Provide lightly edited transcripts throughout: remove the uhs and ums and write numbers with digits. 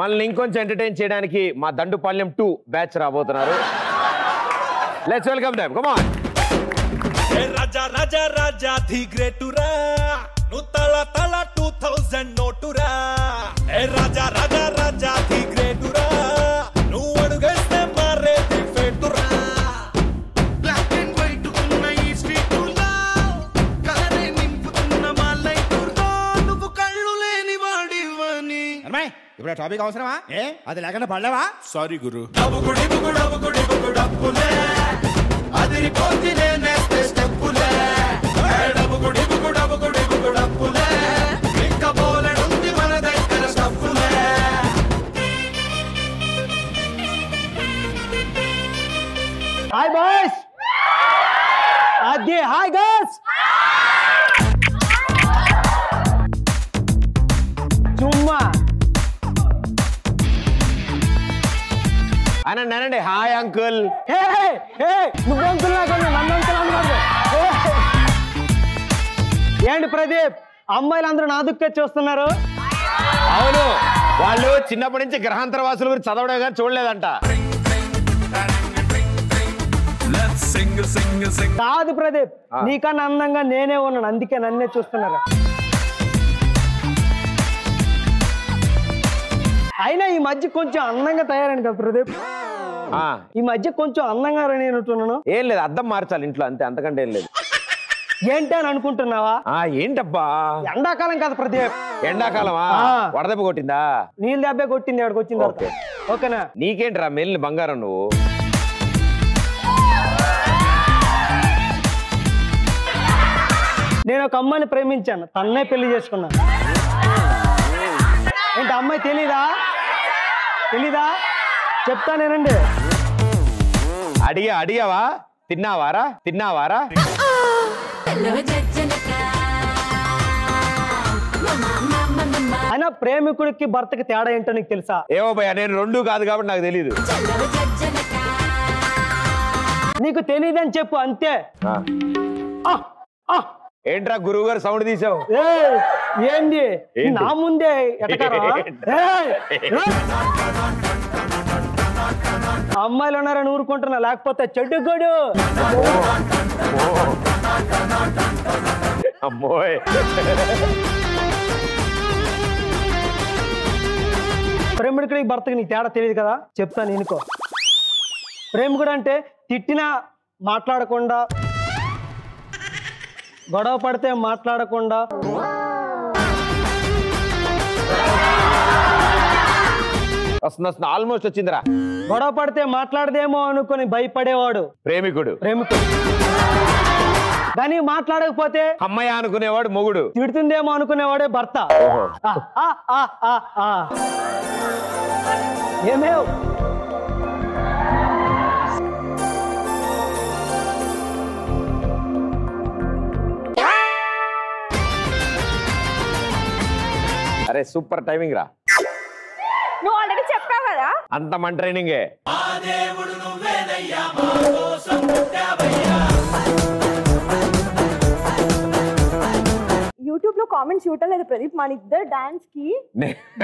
మనల్ని ఇంకొంచెం ఎంటర్టైన్ చేయడానికి మా దండుపాళ్యం 2 బ్యాచ్ రాబోతున్నారు. Let's welcome them. Come on. Raja Raja Raja the గ్రేటురా నువ్వు తల తల 2000 నోటురా. రాజా రాజా రాజా ది గ్రేటురా నువ్వు అడుగేస్తే మారే ది ఫేటురా. బ్లాక్ అండ్ వైట్ ఉన్న ఈ స్ట్రీటులో కలరే నింపుతున్న మా లైటులో నువ్వు కళ్ళు లేని వాడివని. అమ్మాయి ఇప్పుడు టాపిక్ అవసరమా? అది లేకుండా పడలేవా? సారీ గురు. డబ్బుకుడి బుకుడి డబ్బులే అదిరిపోతినే నెక్స్ట్ స్టెప్పులే. డబ్బుకుడి బుకుడి డబ్బులే ఇంకా బోలెడుంది మన దగ్గర స్టెప్పులే. Hi boys. అదే హాయ్ గర్ల్స్. చుమ్మా అనండి హాయ్ అంకుల్. నువ్వు అంకుల్ నాకన్నా నన్ను అంకుల్ అన్నాడు. ఏంటి ప్రదీప్, అమ్మాయిలందరూ నా దుక్కే చూస్తున్నారు? అవును, వాళ్ళు చిన్నప్పటి నుంచి గ్రహాంతర వాసుల గురించి చదవడం కానీ చూడలేదంట. కాదు ప్రదీప్, నీకన్నా అందంగా నేనే ఉన్నాను, అందుకే నన్నే చూస్తున్నారు. అయినా ఈ మధ్య కొంచెం అందంగా తయారైంది కదా ప్రదీప్. ఈ మధ్య కొంచెం అందంగా నేనుంటున్నాను. ఏం లేదు, అద్దం మార్చాలి ఇంట్లో, అంతే, అంతకంటే ఏం లేదు. ఏంటి అని అనుకుంటున్నావా? ఏంటబ్బా, ఎండాకాలం కదా ప్రదీప్. ఎండాకాలమా? వడదెబ్బ కొట్టిందా? నీళ్ళ దెబ్బే కొట్టింది, ఎక్కడికి వచ్చింది తర్వాత. ఓకేనా? నీకేంట్రా మేలిని బంగారం నువ్వు. నేను ఒక అమ్మాయిని ప్రేమించాను, తన్నే పెళ్లి చేసుకున్నా. ఏంటి అమ్మాయి తెలీదా? చెప్తానేనండి. అడిగావా? తిన్నావారా? అయినా ప్రేమికుడికి భర్తకి తేడా ఏంటో నీకు తెలుసా? ఏవో భయ్యా, నేను రెండు కాదు కాబట్టి నాకు తెలీదు. నీకు తెలియదని చెప్పు అంతే. ఏంట్రా గురువు గారు సౌండ్ తీసావు? ఏంది నా ముందే ఎటకారా? అమ్మాయిలు ఉన్నారని ఊరుకుంటున్నా, లేకపోతే చెడ్డుగోడు. అమ్మోయ్, ప్రేమికుడికి భర్తకి నీ తేడా తెలియదు కదా, చెప్తాను ఇనుకో. ప్రేమికుడు అంటే తిట్టినా మాట్లాడకుండా, గొడవ పడితే మాట్లాడకుండా, వస్తుంది ఆల్మోస్ట్ వచ్చిందిరా. గొడవ పడితే మాట్లాడదేమో అనుకుని భయపడేవాడు ప్రేమికుడు. కానీ మాట్లాడకపోతే అమ్మాయి అనుకునేవాడు మొగుడు. తిడుతుందేమో అనుకునేవాడే భర్త. ఏమేవ్ అరే సూపర్ టైమింగ్ రా. నువ్వు ఆల్రెడీ చెప్పావు కదా, అంత మన ట్రైనింగే. యూట్యూబ్ లో కామెంట్స్ చూడటం లేదు ప్రదీప్, మన ఇద్దరు డాన్స్ కి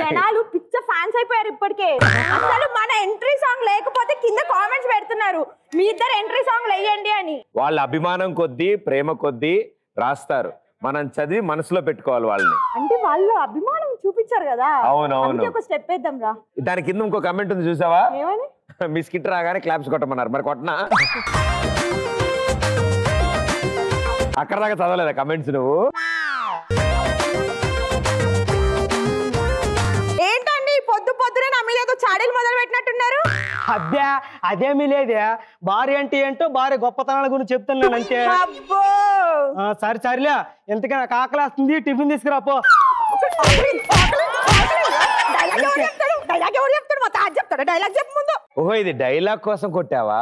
జనాలు పిచ్చ ఫ్యాన్స్ అయిపోయారు ఇప్పటికే. అసలు మన ఎంట్రీ సాంగ్ లేకపోతే కింద కామెంట్స్ పెడుతున్నారు, మీ ఇద్దరు ఎంట్రీ సాంగ్ వేయండి అని. వాళ్ళ అభిమానం కొద్దీ, ప్రేమ కొద్దీ రాస్తారు, మనం చదివి మనసులో పెట్టుకోవాలి వాళ్ళని. అంటే వాళ్ళు అభిమానం చూపించారు కదా. అవునవును, ఒక స్టెప్ వేద్దాం రా. దాని కింద ఇంకో కమెంట్ ఉంది చూసావా? ఏమని? బిస్కెట్ రాగానే క్లాప్స్ కొట్టమన్నారు, మరి కొట్టనా? అక్కడ దాకా చదవలేదా కమెంట్స్ నువ్వు? ఏంటండి పొద్దునే నా మీద ఏదో చాడీలు మొదలు పెట్టినట్టున్నారు? అదేమీ లేదే, భార్య అంటే ఏంటో భార్య గొప్పతనాల గురించి చెప్తున్నాను అంతే. సరిలే, ఎంతకైనా నాకు ఆకలేస్తుంది, టిఫిన్ తీసుకురాపో. ఓహో, ఇది డైలాగ్ కోసం కొట్టావా?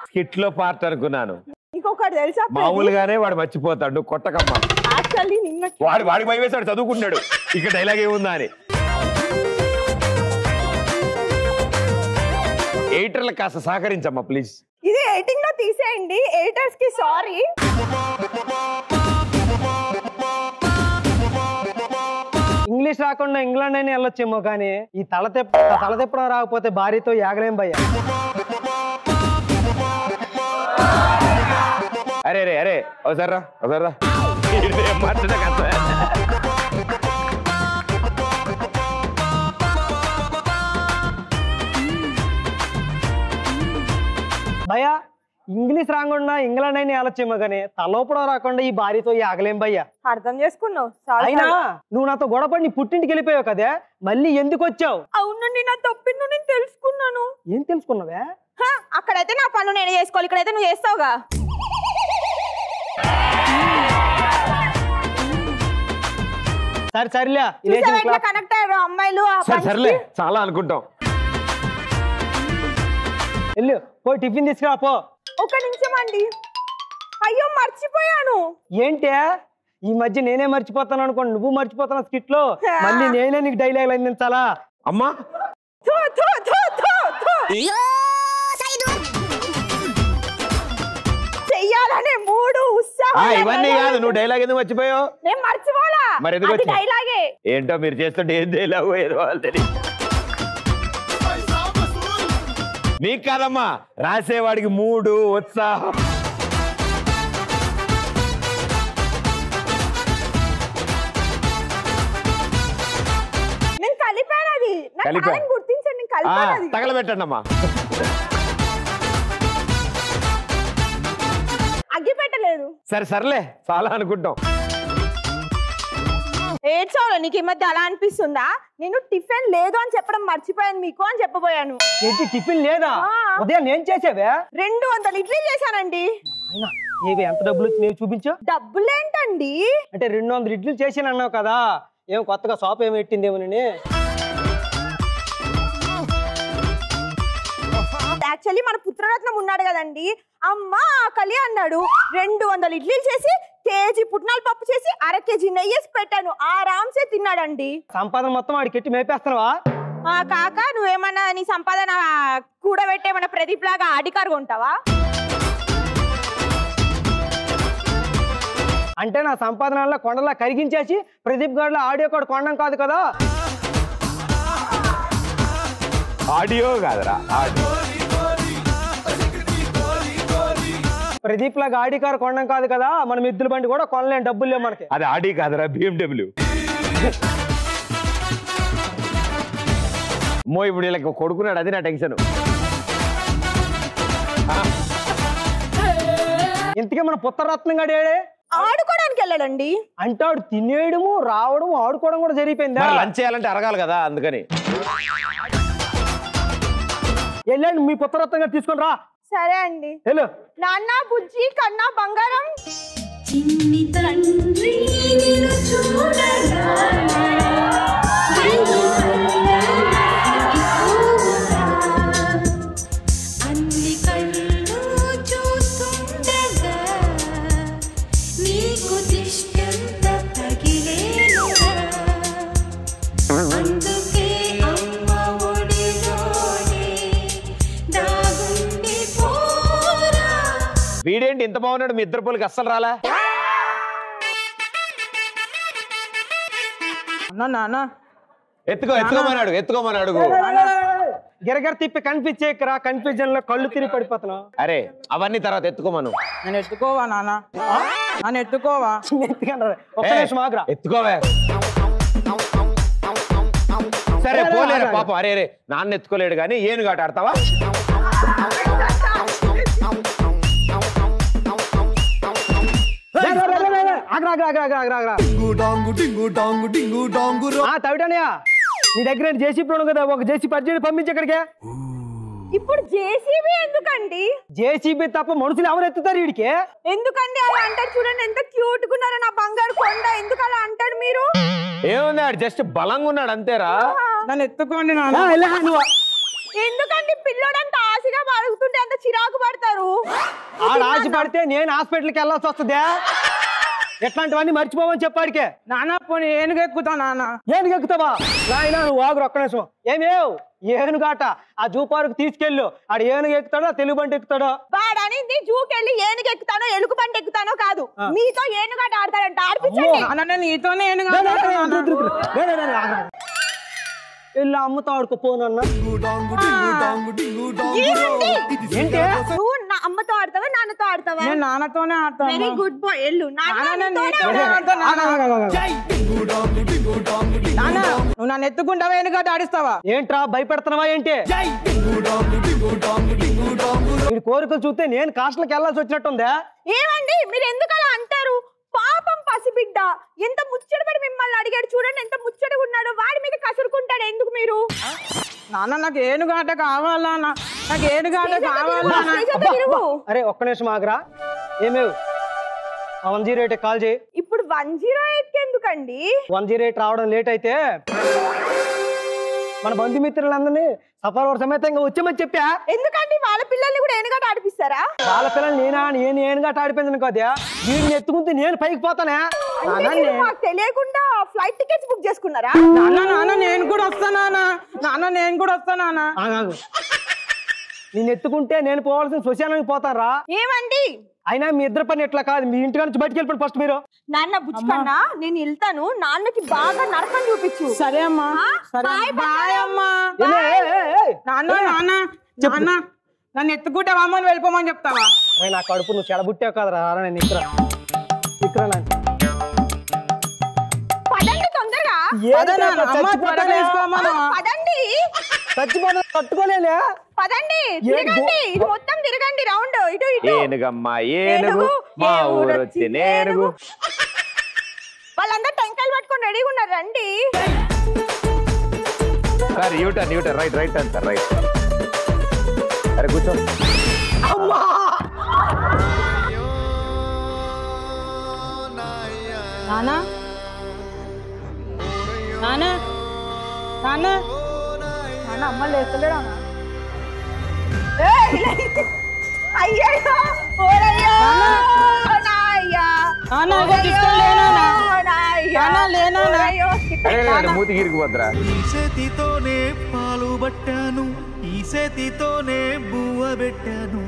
స్కిట్ లో పార్ట్ అనుకున్నాను. ఇంకొకటి తెలుసా, మామూలుగానే వాడు మర్చిపోతాడు, నువ్వు కొట్టకమ్మా. వాడికి భయం వేసాడు, చదువుకుంటాడు, ఇక డైలాగ్ ఏముందా అని. ఎయిటర్లకు కాస్త సహకరించమ్మా ప్లీజ్. ఇది ఎయిటింగ్ లో తీసేయండి, ఎయిటర్స్ కి సారీ. ఇంగ్లీష్ రాకుండా ఇంగ్లాండ్ అయినా వెళ్ళొచ్చేమో కానీ ఈ తల తిప్పడం రాకపోతే భార్యతో యాగలేం భయ్యా. అరే అరే అరే ఒకసారి రా మాట్లాడ కదా. భయ్యా ఇంగ్లీష్ రాకుండా ఇంగ్లాండ్ అయినా వెళ్ళొచ్చేమో కానీ తలోపడం రాకుండా ఈ భార్యతో యాగలేం భయ్యా. అర్థం చేసుకున్నావు. అయినా నువ్వు నాతో గొడవపడి నీ పుట్టింటికి వెళ్ళిపోయావు కదే, మళ్ళీ ఎందుకు వచ్చావు? అవునండి, నా తప్పిందో నేను తెలుసుకున్నాను. ఏం తెలుసుకున్నావే? అక్కడైతే నా పనులు నేను చేసుకోవాలి, ఇక్కడైతే నువ్వు చేస్తావుగా. సరే సర్లే కనెక్ట్ అయ్యారు అమ్మాయిలు. సర్లే చాలా అనుకుంటాం. వెళ్ళు పోయి టిఫిన్ తీసుకురా పో. ఒక నిమిషం అండి, అయ్యో మర్చిపోయాను. ఏంటే ఈ మధ్య నేనే మర్చిపోతాను అనుకోండి, నువ్వు మర్చిపోతాను స్కిట్ లో, మళ్ళీ నేనే నీకు డైలాగ్ అందించాలా? అమ్మా చెయ్యాలనే మూడు ఉత్సాహం. ఇవన్నీ కాదు, నువ్వు డైలాగ్ ఎందుకు మర్చిపోయావు? నేను మర్చిపోలా, మరి ఎందుకు అది డైలాగే. ఏంటో మీరు చేస్తుంటే ఏం డైలాగ్ ఏదో వాళ్ళు తెలియదు. నీకు కాదమ్మా, రాసేవాడికి మూడు ఉత్సాహం. నేను కలిపాను, అది గుర్తించండి. తగలబెట్టండి అమ్మా. అగ్గి పెట్టలేదు. సర్లే చాలా అనుకుంటాం. ఏడ్చావులో నీకు ఈ మధ్య అలా అనిపిస్తుందా? నేను టిఫిన్ లేదు అని చెప్పడం మర్చిపోయాను మీకు అని చెప్పబోయాను. ఏంటి టిఫిన్ లేదా? ఉదయం ఏం చేసావే? 200 ఇడ్లీలు చేశానండి. ఎంత డబ్బులు వచ్చినాయి చూపించు. డబ్బులేంటండి? అంటే 200 ఇడ్లీలు చేసాను అన్నావు కదా, ఏం కొత్తగా షాప్ ఏమి పెట్టిందేమోనని. యాక్చువల్లీ మన పుత్రరత్నం ఉన్నాడు కదండి, అమ్మ ఆకలి అన్నాడు. 200 ఇడ్లీలు చేసి కేజీ పుట్నాల పప్పు చేసి 1/2 కేజీ నెయ్యి పెట్టాను. ఆరాంసే తిన్నాడండి. సంపాదన మొత్తం ఆడికి ఎట్టి మేపేస్తున్నావా? కాక నువ్వేమన్నా నీ సంపాదన కూడబెట్టేమన్నా ప్రదీప్ లాగా అధికారుగా ఉంటావా? అంటే నా సంపాదనలో కొండలా కరిగించేసి ప్రదీప్ గారిలో ఆడియో కూడా కొనడం కాదు కదా. ఆడియో కాదురా, ప్రదీప్ లాగా ఆడి కారు కొనడం కాదు కదా, మనం ఎద్దుల బండి కూడా కొనలేం, డబ్బులు లేవు మనకి. అది ఆడి కాదురా, BMW. అమ్మో ఇప్పుడు ఇలా కొడుకున్నాడు, అది నా టెన్షన్. ఇంతకీ మన పుత్రరత్నం గడేడే ఆడుకోవడానికి వెళ్ళాడండి. అంటే ఆడు తినేయడము రావడము ఆడుకోవడం కూడా జరిగిపోయిందా? లంచ్ చేయాలంటే అరగాలి కదా, అందుకని. వెళ్ళండి మీ పుత్రరత్నం గారు తీసుకొని రా. సరే అండి. హలో నాన్న బుజ్జి కన్నా బంగారం. చిన్ని తండ్రి నిన్ను చూడగా అన్ని కళ్ళు చూస్తుండగా నీకు దిష్టంత తగిలేనుగా, అందుకే అమ్మ ఒడిలోనే దాగుండి పోరా. వీడేంటి ఇంత బాగున్నాడు, మీ ఇద్దరు పోలికి అస్సలు రాలా? ఎత్తుకోమన్నాడు. గిరగిర తిప్పి కనిపించేకరా, కన్ఫ్యూజన్ లో కళ్ళు తిరిగి పడిపోతున్నావు. అరే అవన్నీ తర్వాత ఎత్తుకోమను. నేను ఎత్తుకోవా నాన్న, నన్ను ఎత్తుకోవా? ఒక్క నిమిషం ఆగురా. ఎత్తుకోవే. సరే పోలేరా పాపం. అరే అరే నాన్న ఎత్తుకోలేడు కానీ ఏనుగాట ఆడతావా? తవిటనయా నీ దగ్గర జేసీపీ ఉన్నావు కదా, ఒక జేసీపీ అర్జెంట్ పంపించి ఇక్కడికే. ఇప్పుడు జేసీబీ ఎందుకండి? జేసీబీ తప్ప మనుషులు ఎవరు ఎత్తుతారు వీడికి? ఎందుకండి అలా అంటారు? చూడండి ఎంత క్యూట్ గా ఉన్నారో నా బంగారు కొండ. ఎందుకు అలా అంటాడు మీరు? ఏముంది జస్ట్ బలంగా ఉన్నాడు అంతేరా. నన్ను ఎత్తుకోండి నాన్న. ఎందుకండి పిల్లోడంత ఆశగా అడుగుతుంటే అంత చిరాకు పడతారు? ఆశ పడితే నేను హాస్పిటల్కి వెళ్ళాల్సి వస్తుందా? ఎట్లాంటివన్నీ మర్చిపోవని చెప్పాడికే. నాన్న పోనీ ఏనుగు ఎక్కుతా నాన్న. ఏనుగు ఎక్కుతావా? నాయన నువ్వు ఆగురు ఒక్క నిమిషం. ఏమేవ్ ఏనుగాట ఆ జూ పార్క్ తీసుకెళ్ళు. ఆడు ఏనుగు ఎక్కుతాడో తెలుగు బండి ఎక్కుతాడో? వాడని అనేది జూకి వెళ్ళి ఏనుగు ఎక్కుతానో ఎలుగు పంట ఎక్కుతానో కాదు మీతో ఏనుగాట ఆడతాడంట ఆడిపించండి నాన్న నేను నీతోనే ఏనుగు వెళ్ళి అమ్మతో ఆడుకోపోనన్న ఏంటి నువ్వు నా అమ్మతో ఆడతావా నాన్నతో ఆడతావా నేను నాన్నతోనే ఆడతాను వెరీ గుడ్ బాయ్ ఎల్లు నాన్న నేను నీతోనే ఆడతాను నాన్న నువ్వు నన్ను ఎత్తుకుంటావా ఏనుగాట ఆడిస్తావా ఏంట్రా భయపెడుతున్నావా ఏంటి వీడి కోరికలు చూస్తే నేను కాస్ట్లకి వెళ్ళాల్సి వచ్చినట్టుందా ఏమండి మీరు ఎందుకు అలా అంటారు పాపం పసిబిడ్డ ఎంత ముచ్చటపడి మిమ్మల్ని అడిగాడు చూడండి ఎంత ముచ్చటగా ఉన్నాడో వాడి మీద కసురుకుంటాడు ఎందుకు మీరు నాన్న నాకు ఏనుగాట కావాలా నాకు ఏనుగాట కావాలా అరే ఒక్క నిమిషం ఆగరా ఏమేవ్ 108 కాల్ చేయి ఇప్పుడు 108 కి ఎందుకండి 108 రావడం లేట్ అయితే మన బంధుమిత్రులందరినీ సఫర్ సమేతంగా వచ్చామని చెప్పా ఎందుకండి వాళ్ళ పిల్లల్ని కూడా ఏనుగాట ఆడిపిస్తారా వాళ్ళ పిల్లలు నేను ఏనుగా ఆడిపోయింది కదా వీడిని ఎత్తుకుంటే నేను పైకి పోతానా మాకు తెలియకుండా ఫ్లైట్ టికెట్స్ బుక్ చేసుకున్నారా నాన్న నేను కూడా వస్తానా నాన్న నేను కూడా వస్తానా నేను ఎత్తుకుంటే నేను పోవాల్సిన శ్మశానానికి పోతారా ఏమండి అయినా మీ ఇద్దరు పని ఎట్లా కాదు మీ ఇంటి నుంచి బయటికి వెళ్ళిపోండి ఫస్ట్ మీరు నాన్న బుచ్చుకన్నా నేను వెళ్తాను నాన్నకి బాగా నరకం చూపించు సరే అమ్మా సరే బాయ్ అమ్మా నాన్న నన్ను ఎత్తుకుంటే అమ్మని వెళ్ళిపోమని చెప్తావా నా కడుపు నువ్వు చెడబుట్టావు కదరా నేను ఇక్కడ పదండి తొందరగా పదండి చచ్చిపోతా తట్టుకోలేలే పదండి తిరగండి ఇది మొత్తం తిరగండి రౌండ్ ఇటు ఇటు ఏనుగమ్మా ఏనుగు మా ఊరు వచ్చి నేనుగు వాళ్ళందరూ టెంకాయలు పట్టుకొని రెడీగా ఉన్నారు రండి sir U turn right and sir right అరే కూర్చో నానా నానా నాన్న నాన్న అమ్మ లేస్తలేడా అయ్యో ఓరయ్యో నాయ్యా నాన్న ఇగో తీసుకొని లేనా మూతి గిరికి పోద్రా ఈ చేతితోనే పాలు పట్టాను ఈ చేతితోనే బువ్వ పెట్టాను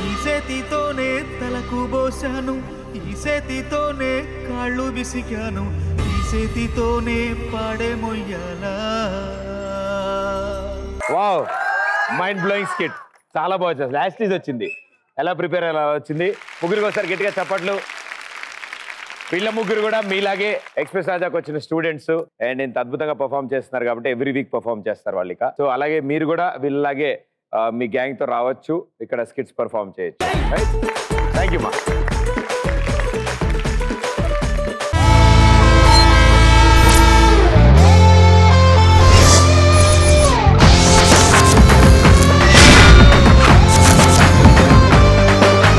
ఈ చేతితోనే తలకు పోసాను ఈ చేతితోనే కాళ్ళు విసికాను ఈ చేతితోనే పాడే మొయ్యాలా వావ్ మైండ్ బ్లోయింగ్ స్కిట్ చాలా బాగా వచ్చేసి లాస్ట్ ఈజ్ వచ్చింది ఎలా ప్రిపేర్ ఎలా వచ్చింది ముగ్గురికి ఒకసారి గట్టిగా చప్పట్లు వీళ్ళ ముగ్గురు కూడా మీలాగే ఎక్స్ప్రెస్ రాజాకి వచ్చిన స్టూడెంట్స్ అండ్ ఇంత అద్భుతంగా పర్ఫామ్ చేస్తున్నారు కాబట్టి ఎవ్రీ వీక్ పర్ఫామ్ చేస్తారు వాళ్ళు ఇక సో అలాగే మీరు కూడా వీళ్ళలాగే మీ గ్యాంగ్ తో రావచ్చు ఇక్కడ స్కిట్స్ పర్ఫామ్ చేయొచ్చు థ్యాంక్ యూ మా